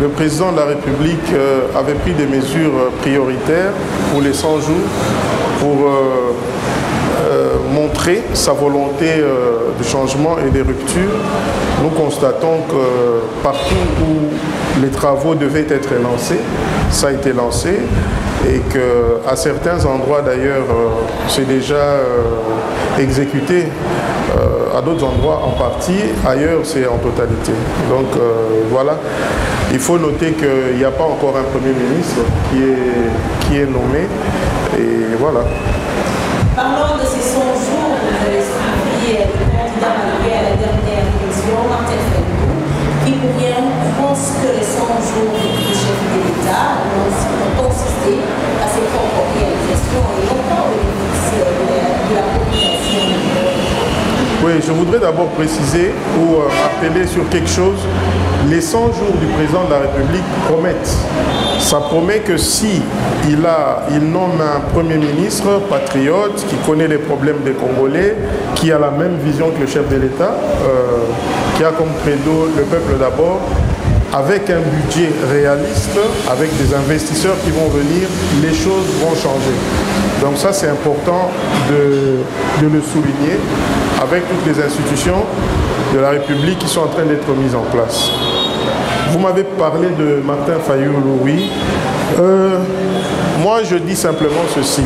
le président de la République avait pris des mesures prioritaires pour les 100 jours pour montrer sa volonté de changement et de rupture. Nous constatons que partout où les travaux devaient être lancés, ça a été lancé et qu'à certains endroits d'ailleurs c'est déjà exécuté, à d'autres endroits en partie, ailleurs c'est en totalité. Donc voilà, il faut noter qu'il n'y a pas encore un Premier ministre qui est nommé et voilà. Parlons de ces 100 jours, vous avez suivi le candidat malgré à la dernière élection, Martin Fayulu, qui pour rien pense que les 100 jours du chef de l'État ont consisté à ses propres réalisations et non pas au bénéfice de la population. Oui, je voudrais d'abord préciser ou rappeler sur quelque chose. Les 100 jours du président de la République promettent. Ça promet que si il nomme un Premier ministre patriote qui connaît les problèmes des Congolais, qui a la même vision que le chef de l'État, qui a comme credo le peuple d'abord, avec un budget réaliste, avec des investisseurs qui vont venir, les choses vont changer. Donc ça c'est important de le souligner avec toutes les institutions de la République qui sont en train d'être mises en place. Vous m'avez parlé de Martin Fayulu, oui. Moi je dis simplement ceci.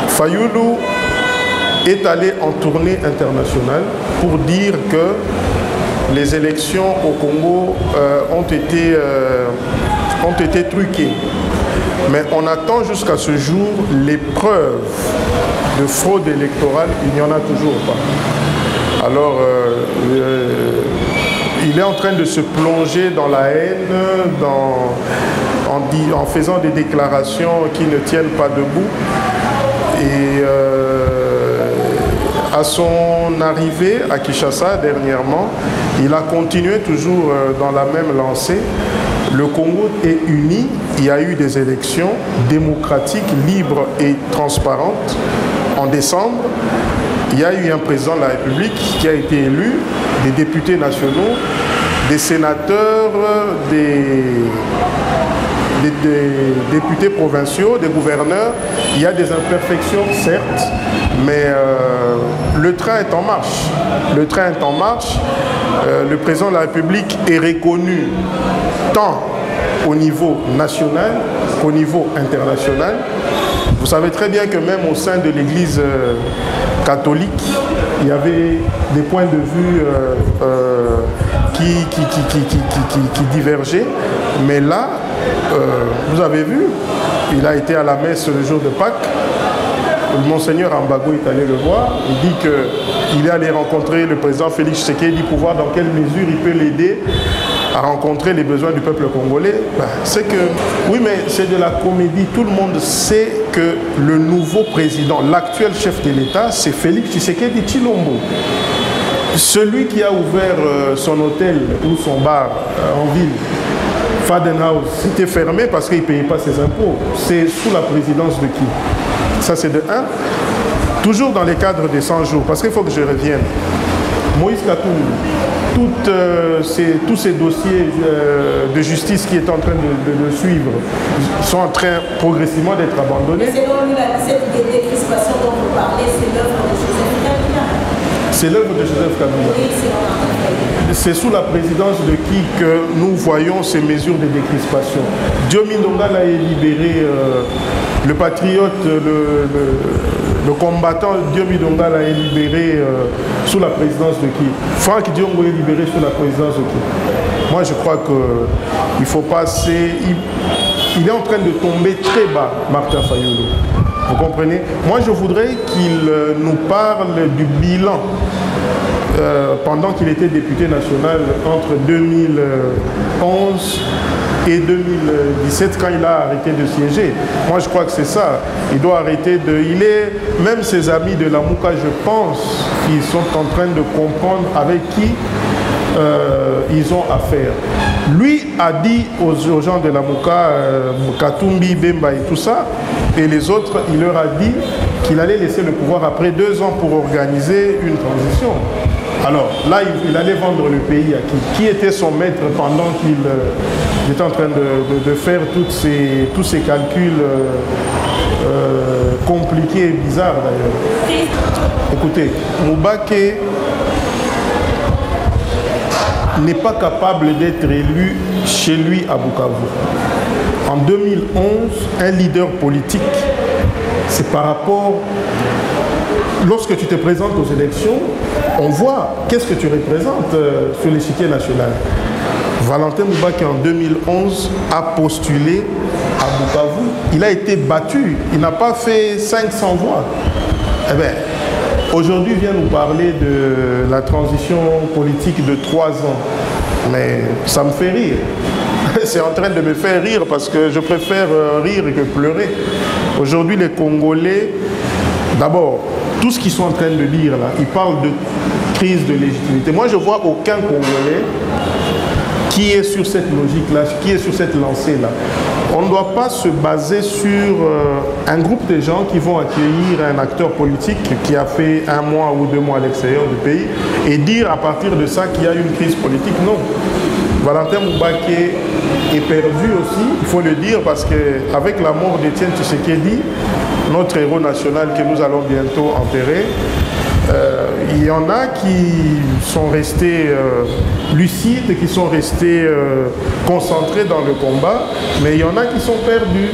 Fayulu est allé en tournée internationale pour dire que les élections au Congo ont été truquées. Mais on attend jusqu'à ce jour les preuves de fraude électorale, il n'y en a toujours pas. Alors, il est en train de se plonger dans la haine, en faisant des déclarations qui ne tiennent pas debout. Et à son arrivée à Kinshasa dernièrement, il a continué toujours dans la même lancée. Le Congo est uni, il y a eu des élections démocratiques, libres et transparentes en décembre. Il y a eu un président de la République qui a été élu, des députés nationaux, des sénateurs, des députés provinciaux, des gouverneurs. Il y a des imperfections, certes, mais le train est en marche. Le train est en marche. Le président de la République est reconnu tant au niveau national qu'au niveau international. Vous savez très bien que même au sein de l'Église catholique, il y avait des points de vue qui divergeaient. Mais là, vous avez vu, il a été à la messe le jour de Pâques. Le Monseigneur Ambago est allé le voir. Il dit qu'il est allé rencontrer le président Félix Tshisekedi pour voir dans quelle mesure il peut l'aider à rencontrer les besoins du peuple congolais. C'est que, oui, mais c'est de la comédie. Tout le monde sait que le nouveau président, l'actuel chef de l'État, c'est Félix Tshisekedi Tshilombo. Celui qui a ouvert son hôtel ou son bar en ville, Fadenhouse, c'était fermé parce qu'il ne payait pas ses impôts. C'est sous la présidence de qui? Ça, c'est de 1. Toujours dans les cadres des 100 jours, parce qu'il faut que je revienne. Moïse Katumbi, tous ces dossiers de justice qui est en train de suivre sont en train progressivement d'être abandonnés. Mais selon lui, cette décrispation dont vous parlez, c'est l'œuvre de Joseph Kabila. C'est l'œuvre de Joseph Kabila. Oui, c'est sous la présidence de qui que nous voyons ces mesures de décrispation. Diomi Ndongala est libéré, le patriote, le combattant Diomi Ndongala est libéré sous la présidence de qui? Franck Diongo est libéré sous la présidence de qui? Moi je crois qu'il ne faut pas... Il est en train de tomber très bas, Martin Fayulu. Vous comprenez? Moi je voudrais qu'il nous parle du bilan pendant qu'il était député national entre 2011 et 2017 quand il a arrêté de siéger. Moi je crois que c'est ça. Il doit arrêter de... Même ses amis de la Mouka, je pense qu'ils sont en train de comprendre avec qui ils ont affaire. Lui a dit aux gens de la Mouka, Katumbi, Bemba et tout ça, et les autres, il leur a dit qu'il allait laisser le pouvoir après 2 ans pour organiser une transition. Alors là, il allait vendre le pays à qui? Qui était son maître pendant qu'il était en train de faire tous ces calculs compliqués et bizarres d'ailleurs? Écoutez, Moubaké n'est pas capable d'être élu chez lui à Bukavu. En 2011, un leader politique, c'est par rapport... Lorsque tu te présentes aux élections, on voit qu'est-ce que tu représentes sur l'échiquier national. Valentin Moubaké en 2011 a postulé à Bukavu. Il a été battu. Il n'a pas fait 500 voix. Eh bien, aujourd'hui, il vient nous parler de la transition politique de 3 ans. Mais ça me fait rire. C'est en train de me faire rire parce que je préfère rire que pleurer. Aujourd'hui, les Congolais, d'abord, tout ce qu'ils sont en train de dire là, ils parlent de crise de légitimité. Moi, je ne vois aucun Congolais qui est sur cette logique-là, qui est sur cette lancée-là. On ne doit pas se baser sur un groupe de gens qui vont accueillir un acteur politique qui a fait 1 mois ou 2 mois à l'extérieur du pays et dire à partir de ça qu'il y a une crise politique. Non. Valentin Moubaké est perdu aussi, il faut le dire, parce qu'avec la mort d'Étienne Tshisekedi, notre héros national que nous allons bientôt enterrer, il y en a qui sont restés lucides, qui sont restés concentrés dans le combat, mais il y en a qui sont perdus.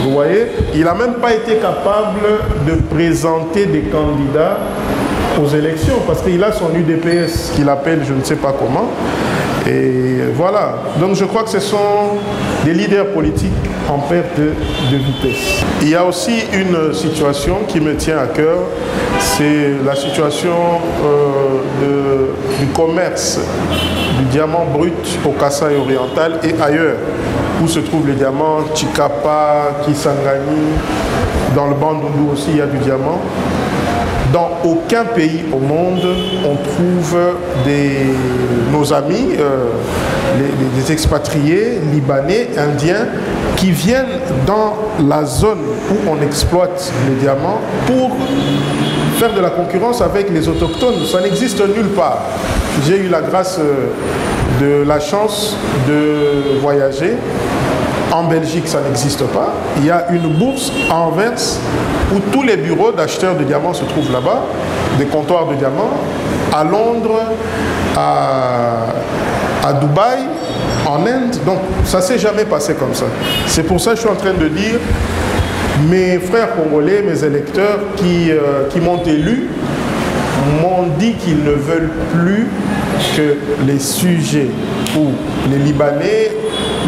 Vous voyez, il n'a même pas été capable de présenter des candidats aux élections, parce qu'il a son UDPS qu'il appelle je ne sais pas comment. Et voilà, donc je crois que ce sont des leaders politiques en perte de vitesse. Il y a aussi une situation qui me tient à cœur, c'est la situation du commerce du diamant brut au Kasaï oriental et ailleurs, où se trouvent les diamants, Chikapa, Kisangani, dans le Bandundu aussi il y a du diamant. Dans aucun pays au monde, on trouve nos amis, des expatriés libanais, indiens, qui viennent dans la zone où on exploite les diamants pour faire de la concurrence avec les autochtones. Ça n'existe nulle part. J'ai eu la grâce de la chance de voyager. En Belgique, ça n'existe pas. Il y a une bourse à Anvers où tous les bureaux d'acheteurs de diamants se trouvent là-bas, des comptoirs de diamants. À Londres, à Dubaï, en Inde. Donc, ça ne s'est jamais passé comme ça. C'est pour ça que je suis en train de dire, mes frères congolais, mes électeurs qui m'ont élu, m'ont dit qu'ils ne veulent plus que les sujets ou les Libanais,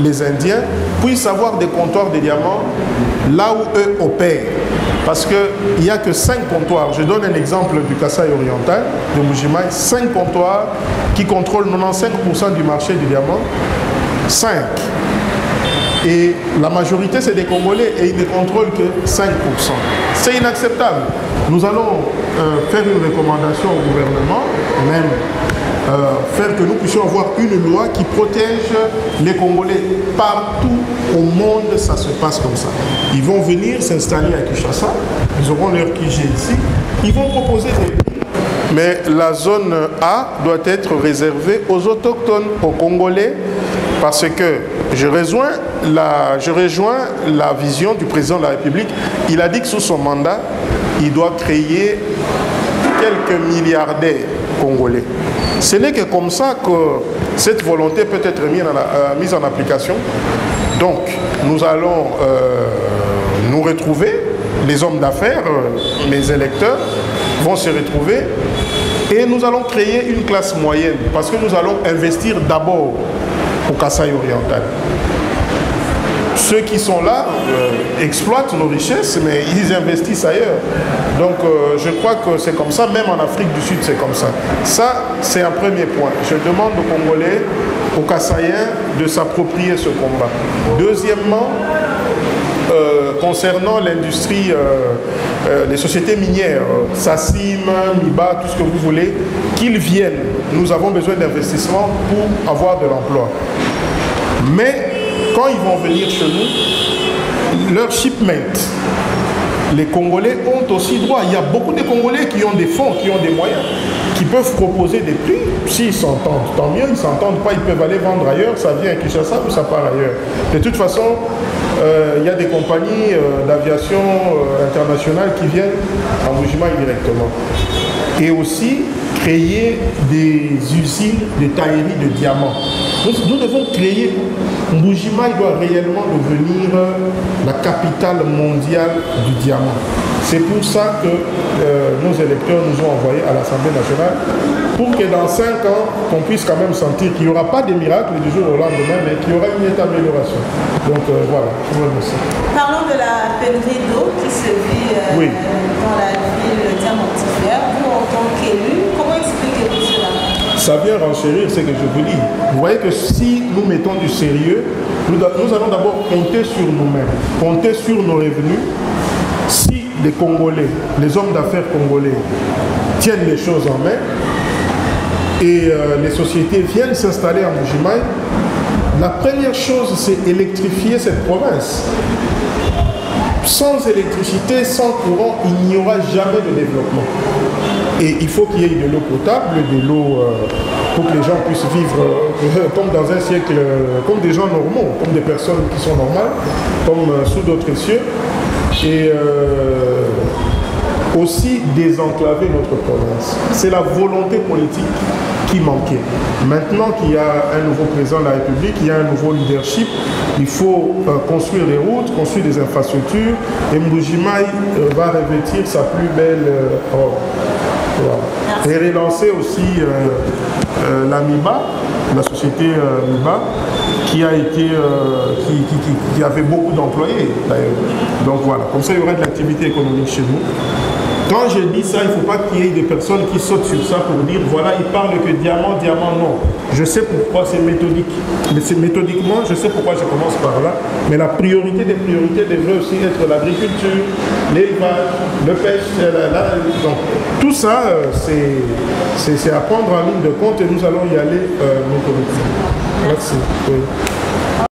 les Indiens puissent avoir des comptoirs de diamants là où eux opèrent. Parce qu'il n'y a que 5 comptoirs. Je donne un exemple du Kasaï oriental, de Mbujimaï. 5 comptoirs qui contrôlent 95% du marché du diamant. 5. Et la majorité, c'est des Congolais et ils ne contrôlent que 5%. C'est inacceptable. Nous allons faire une recommandation au gouvernement, même faire que nous puissions avoir une loi qui protège les Congolais. Partout au monde, ça se passe comme ça. Ils vont venir s'installer à Kinshasa, ils auront leur QG ici, ils vont proposer des... Mais la zone A doit être réservée aux autochtones, aux Congolais, parce que je rejoins la vision du président de la République. Il a dit que sous son mandat, il doit créer quelques milliardaires congolais. Ce n'est que comme ça que cette volonté peut être mise en application. Donc, nous allons nous retrouver, les hommes d'affaires, mes électeurs vont se retrouver et nous allons créer une classe moyenne parce que nous allons investir d'abord au Kasaï oriental. Ceux qui sont là exploitent nos richesses, mais ils investissent ailleurs. Donc je crois que c'est comme ça, même en Afrique du Sud, c'est comme ça. Ça, c'est un premier point. Je demande aux Congolais, aux Kasaïens, de s'approprier ce combat. Deuxièmement, concernant l'industrie, les sociétés minières, Sassim, Miba, tout ce que vous voulez, qu'ils viennent. Nous avons besoin d'investissement pour avoir de l'emploi. Mais quand ils vont venir chez nous, leur shipment, les Congolais ont aussi droit. Il y a beaucoup de Congolais qui ont des fonds, qui ont des moyens, qui peuvent proposer des prix, s'ils s'entendent, tant mieux, ils ne s'entendent pas, ils peuvent aller vendre ailleurs, ça vient à Kinshasa ou ça part ailleurs. De toute façon, il y a des compagnies d'aviation internationale qui viennent en Mbuji-Mayi directement. Et aussi créer des usines de taillerie de diamants. Nous devons créer, Mbuji-Mayi doit réellement devenir la capitale mondiale du diamant. C'est pour ça que nos électeurs nous ont envoyés à l'Assemblée nationale pour que dans 5 ans, qu'on puisse quand même sentir qu'il n'y aura pas de miracle du jour au lendemain, mais qu'il y aura une nette amélioration. Donc voilà, je vous remercie. Parlons de la pénurie d'eau qui se vit dans la ville diamantifère. Vous, en tant qu'élu, comment expliquez-vous cela? Ça vient renchérir ce que je vous dis. Vous voyez que si nous mettons du sérieux, nous allons d'abord compter sur nous-mêmes, compter sur nos revenus. Si les Congolais, les hommes d'affaires congolais tiennent les choses en main et les sociétés viennent s'installer en Mbuji-Mayi, la première chose, c'est électrifier cette province. Sans électricité, sans courant, il n'y aura jamais de développement. Et il faut qu'il y ait de l'eau potable, de l'eau pour que les gens puissent vivre comme dans un siècle, comme des gens normaux, comme des personnes qui sont normales, comme sous d'autres cieux. Et aussi désenclaver notre province. C'est la volonté politique qui manquait. Maintenant qu'il y a un nouveau président de la République, il y a un nouveau leadership, il faut construire des routes, construire des infrastructures, et Mbuji-Mayi va revêtir sa plus belle robe. Voilà. Et relancer aussi la MIBA, la société MIBA, qui a été, qui avait beaucoup d'employés d'ailleurs. Donc voilà, comme ça il y aura de l'activité économique chez nous. Quand je dis ça, il ne faut pas qu'il y ait des personnes qui sautent sur ça pour dire voilà, ils parlent que diamant, diamant, non. Je sais pourquoi c'est méthodique. Mais c'est méthodiquement, je sais pourquoi je commence par là. Mais la priorité des priorités devrait aussi être l'agriculture, l'élevage, le pêche, donc tout ça, c'est à prendre en ligne de compte et nous allons y aller méthodiquement. Merci. Oui.